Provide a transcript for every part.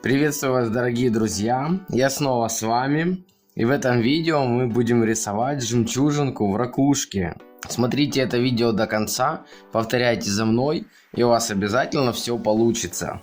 Приветствую вас, дорогие друзья, я снова с вами, и в этом видео мы будем рисовать жемчужинку в ракушке. Смотрите это видео до конца, повторяйте за мной, и у вас обязательно все получится.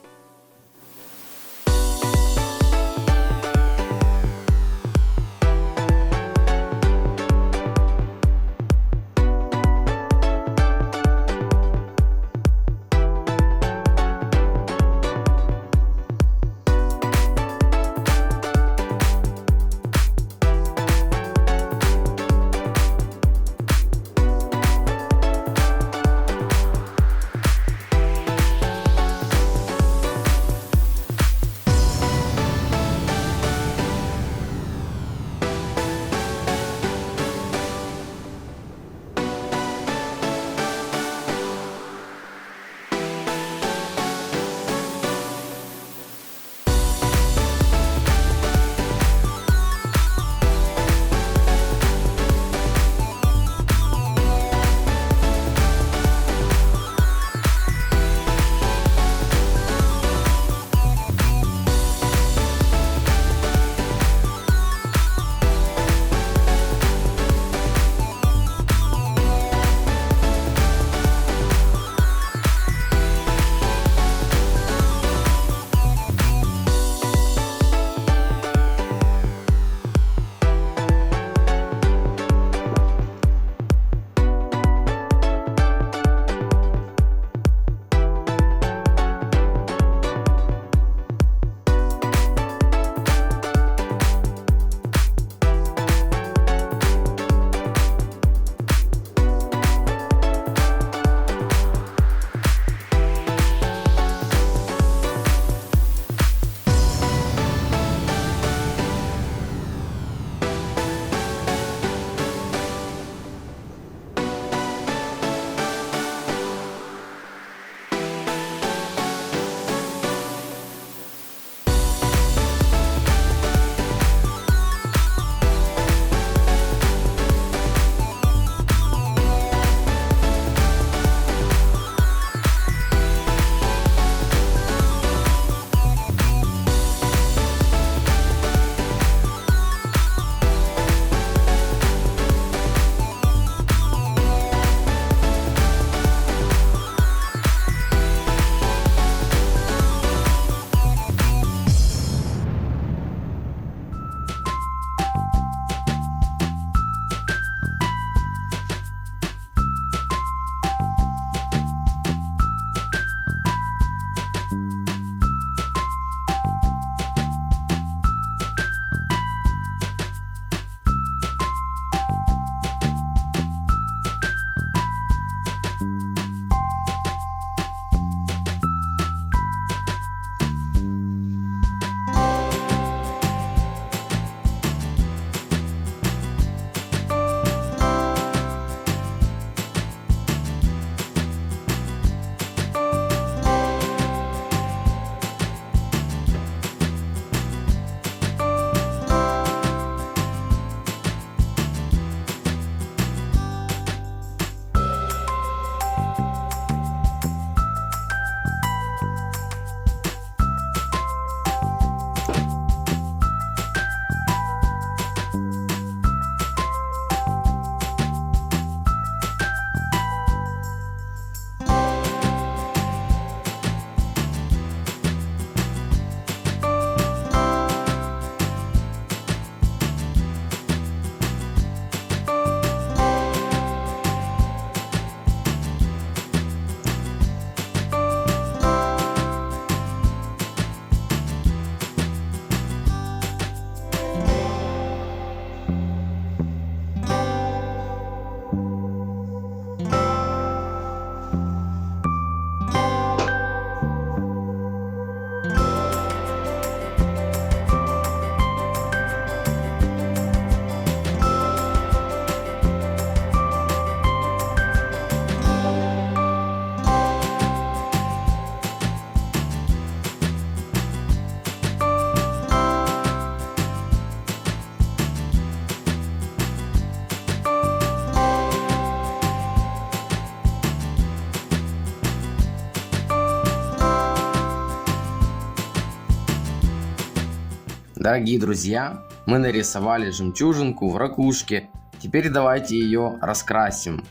Дорогие друзья, мы нарисовали жемчужинку в ракушке. Теперь давайте ее раскрасим.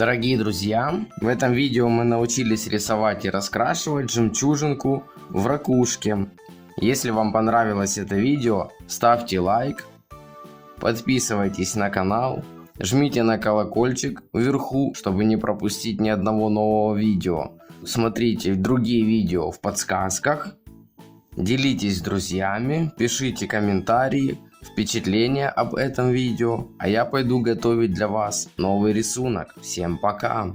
Дорогие друзья, в этом видео мы научились рисовать и раскрашивать жемчужинку в ракушке. Если вам понравилось это видео, ставьте лайк, подписывайтесь на канал, жмите на колокольчик вверху, чтобы не пропустить ни одного нового видео. Смотрите другие видео в подсказках, делитесь с друзьями, пишите комментарии, впечатления об этом видео, а я пойду готовить для вас новый рисунок. Всем пока!